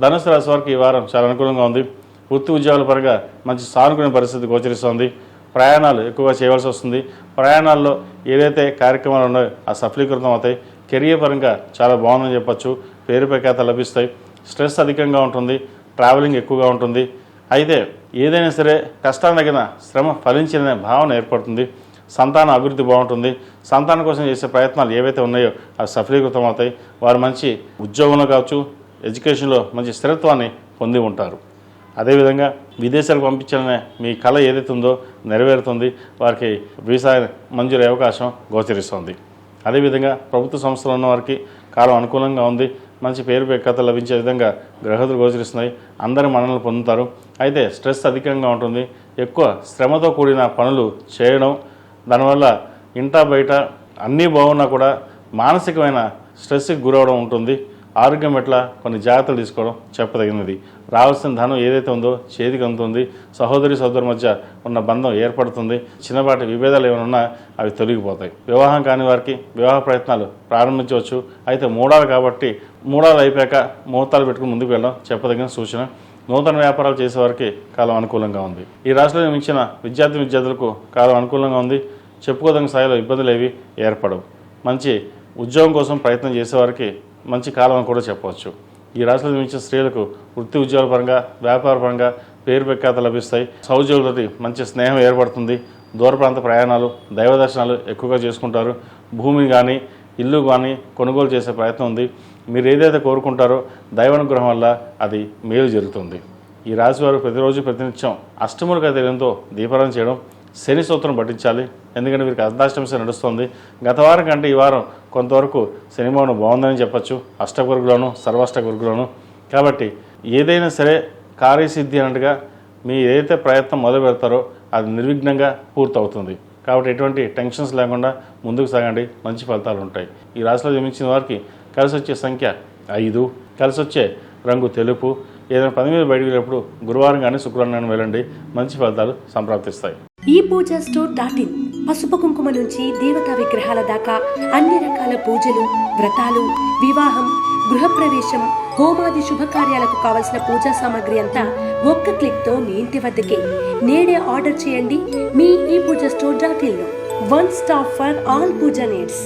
ధనుసు రాశి వారికి ఈ వారం చాలా అనుకూలంగా ఉంది. వృత్తి ఉద్యోగాల పరంగా మంచి సానుకూల పరిస్థితి గోచరిస్తోంది. ప్రయాణాలు ఎక్కువగా చేయవలసి వస్తుంది. ప్రయాణాల్లో ఏదైతే కార్యక్రమాలు ఉన్నాయో ఆ సఫలీకృతం అవుతాయి. కెరియర్ పరంగా చాలా బాగుందని చెప్పచ్చు. పేరు ప్రఖ్యాత లభిస్తాయి. స్ట్రెస్ అధికంగా ఉంటుంది. ట్రావెలింగ్ ఎక్కువగా ఉంటుంది. అయితే ఏదైనా సరే కష్టాన్ని తగిన శ్రమ ఫలించిన భావన ఏర్పడుతుంది. సంతాన అభివృద్ధి బాగుంటుంది. సంతానం కోసం చేసే ప్రయత్నాలు ఏవైతే ఉన్నాయో అవి సఫలీకృతం అవుతాయి. వారు మంచి ఉద్యోగంలో కావచ్చు, ఎడ్యుకేషన్లో మంచి స్థిరత్వాన్ని పొంది ఉంటారు. అదేవిధంగా విదేశాలకు పంపించాలనే మీ కళ ఏదైతే ఉందో నెరవేరుతుంది. వారికి వీసా మంజూరు అవకాశం గోచరిస్తుంది. అదేవిధంగా ప్రభుత్వ సంస్థలు ఉన్న వారికి కాలం అనుకూలంగా ఉంది. మంచి పేరు ప్రఖ్యాత లభించే విధంగా గ్రహతులు గోచరిస్తున్నాయి. అందరి మన్ననలు పొందుతారు. అయితే స్ట్రెస్ అధికంగా ఉంటుంది. ఎక్కువ శ్రమతో కూడిన పనులు చేయడం, దానివల్ల ఇంటా బయట అన్నీ బాగున్నా కూడా మానసికమైన స్ట్రెస్కి గురవడం ఉంటుంది. ఆరోగ్యం పట్ల కొన్ని జాగ్రత్తలు తీసుకోవడం చెప్పదగినది. రావాల్సిన ధనం ఏదైతే ఉందో చేతికి అందుతుంది. సహోదరి మధ్య ఉన్న బంధం ఏర్పడుతుంది. చిన్నపాటి విభేదాలు ఏమైనా ఉన్నా అవి తొలగిపోతాయి. వివాహం కాని వారికి వివాహ ప్రయత్నాలు ప్రారంభించవచ్చు. అయితే మూడాలు కాబట్టి మూడాలు అయిపోయాక ముహూర్తాలు పెట్టుకుని ముందుకు వెళ్ళడం చెప్పదగిన సూచన. నూతన వ్యాపారాలు చేసేవారికి కాలం అనుకూలంగా ఉంది. ఈ రాశిలో నిర్మించిన విద్యార్థులకు కాలం అనుకూలంగా ఉంది. చెప్పుకోదగిన స్థాయిలో ఇబ్బందులు ఏవి ఏర్పడవు. మంచి ఉద్యోగం కోసం ప్రయత్నం చేసేవారికి మంచి కాలం అని కూడా చెప్పవచ్చు. ఈ రాశిలో నిర్మించిన స్త్రీలకు వృత్తి ఉద్యోగాల పరంగా, వ్యాపార పరంగా పేరు ప్రఖ్యాత లభిస్తాయి. సహోద్యోగులతో మంచి స్నేహం ఏర్పడుతుంది. దూర ప్రాంత ప్రయాణాలు, దైవ దర్శనాలు ఎక్కువగా చేసుకుంటారు. భూమిని కానీ ఇల్లు కానీ కొనుగోలు చేసే ప్రయత్నం ఉంది. మీరు ఏదైతే కోరుకుంటారో దైవానుగ్రహం వల్ల అది మేలు జరుగుతుంది. ఈ రాశి వారు ప్రతిరోజు ప్రతినిత్యం అష్టములుగా తెలియంతో దీపారాధన చేయడం, శని స్తోత్రం పఠించాలి. ఎందుకంటే వీరికి అర్ధాష్టమి నడుస్తుంది. గత వారం కంటే ఈ వారం కొంతవరకు శని భవనం బాగుందని చెప్పచ్చు. అష్టగురుగులోను, సర్వాష్టగురుగులోను. కాబట్టి ఏదైనా సరే కార్యసిద్ధి అన్నట్టుగా మీ ఏదైతే ప్రయత్నం మొదలు పెడతారో అది నిర్విఘ్నంగా పూర్తవుతుంది. కాబట్టి ఎటువంటి టెన్షన్స్ లేకుండా ముందుకు సాగండి. మంచి ఫలితాలు ఉంటాయి. ఈ రాశిలో జన్మించిన వారికి కలిసి వచ్చే సంఖ్య 5, కలిసి వచ్చే రంగు తెలుపు. ఏదైనా పని మీద బయటకు వెళ్ళినప్పుడు గురువారం కానీ శుక్రవారం కానీ వెళ్ళండి. మంచి ఫలితాలు సంప్రాప్తిస్తాయి. ePoojaStore.in పసుపు కుంకుమ నుంచి దేవతా విగ్రహాల దాకా అన్ని రకాల పూజలు, వ్రతాలు, వివాహం, గృహప్రవేశం, హోమాది శుభకార్యాలకు కావలసిన పూజా సామాగ్రి అంతా ఒక్క క్లిక్తో మీ ఇంటి వద్దకే. నేడే ఆర్డర్ చేయండి మీ ePoojaStore.in లో. One stop for all puja needs.